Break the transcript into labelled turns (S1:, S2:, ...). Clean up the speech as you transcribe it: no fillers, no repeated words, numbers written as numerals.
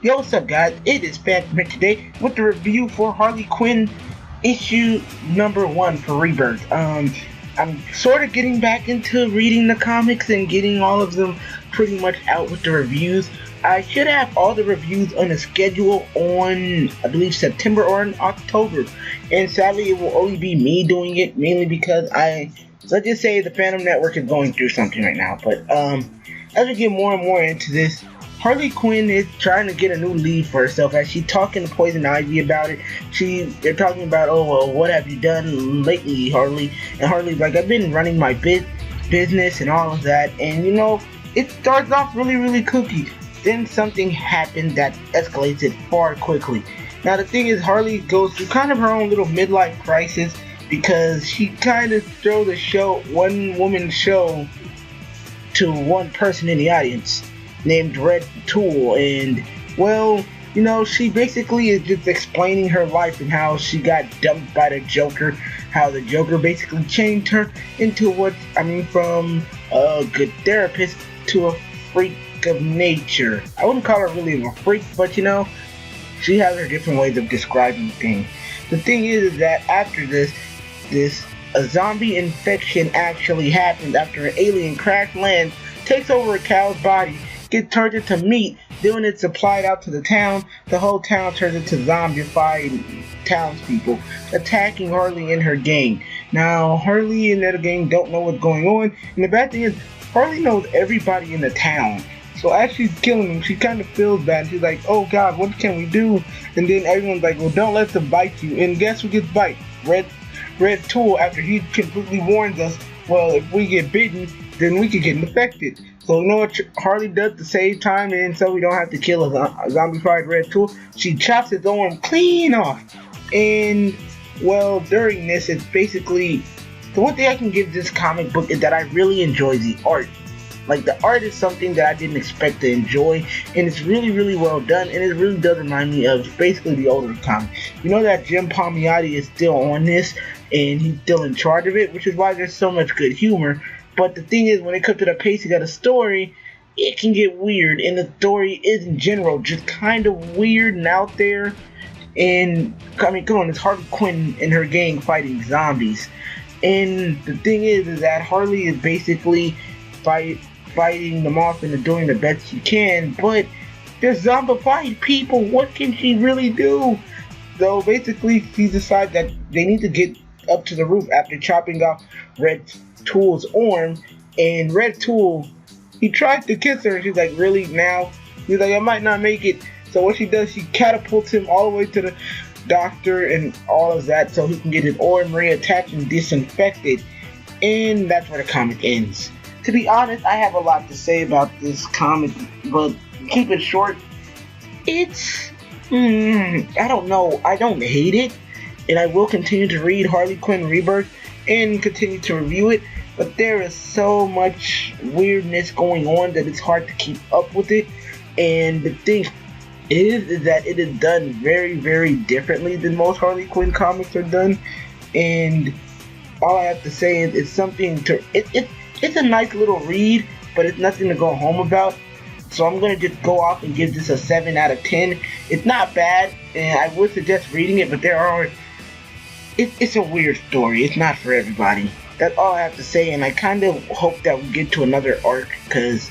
S1: Yo, what's up, guys? It is Phantom today with the review for Harley Quinn issue number 1 for Rebirth. I'm sort of getting back into reading the comics and getting all of them pretty much out with the reviews. I should have all the reviews on a schedule on, I believe, September or in October. And sadly, it will only be me doing it, mainly because let's just say the Phantom Network is going through something right now. But as we get more and more into this, Harley Quinn is trying to get a new lead for herself as she's talking to Poison Ivy about it. They're talking about, oh, well, what have you done lately, Harley? And Harley's like, I've been running my business and all of that. And, you know, it starts off really, really kooky. Then something happened that escalates it far quickly. Now, the thing is, Harley goes through kind of her own little midlife crisis because she kind of throws a show, one woman show, to one person in the audience named Red Tool, and well, you know, she basically is just explaining her life and how she got dumped by the Joker, how the Joker basically changed her into from a good therapist to a freak of nature. I wouldn't call her really a freak, but you know, she has her different ways of describing things. The thing is that after this a zombie infection actually happens after an alien crash lands, takes over a cow's body, gets turned into meat. Then when it's supplied out to the town, the whole town turns into zombified townspeople, attacking Harley and her gang. Now, Harley and their gang don't know what's going on, and the bad thing is, Harley knows everybody in the town. So as she's killing them, she kind of feels bad. She's like, oh God, what can we do? And then everyone's like, well, don't let them bite you. And guess who gets bite? Red Tool, after he completely warns us, well, if we get bitten, then we could get infected. So you know what Harley does to save time, and so we don't have to kill a zombified Red Tool? She chops his arm clean off. And well, during this, it's basically, the one thing I can give this comic book is that I really enjoy the art. Like, the art is something that I didn't expect to enjoy, and it's really, really well done, and it really does remind me of basically the older comic. You know that Jim Palmiotti is still on this, and he's still in charge of it, which is why there's so much good humor. But the thing is, when it comes to the pacing of the story, it can get weird, and the story is in general just kind of weird and out there. And I mean, come on, it's Harley Quinn and her gang fighting zombies, and the thing is that Harley is basically fighting them off and doing the best she can, but they're zombified people. What can she really do? So basically, she decides that they need to get up to the roof after chopping off Red Tool's arm. And Red Tool, he tries to kiss her, and she's like, really now? He's like, I might not make it. So what she does, she catapults him all the way to the doctor and all of that, so he can get his arm reattached and disinfected. And that's where the comic ends. To be honest, I have a lot to say about this comic, but keep it short. It's, I don't know, I don't hate it, and I will continue to read Harley Quinn Rebirth and continue to review it, but there is so much weirdness going on that it's hard to keep up with it. And the thing is that it is done very, very differently than most Harley Quinn comics are done, and all I have to say is it's something to, it's a nice little read, but it's nothing to go home about. So I'm going to just go off and give this a 7 out of 10. It's not bad, and I would suggest reading it, but it's a weird story. It's not for everybody. That's all I have to say, and I kind of hope that we get to another arc, because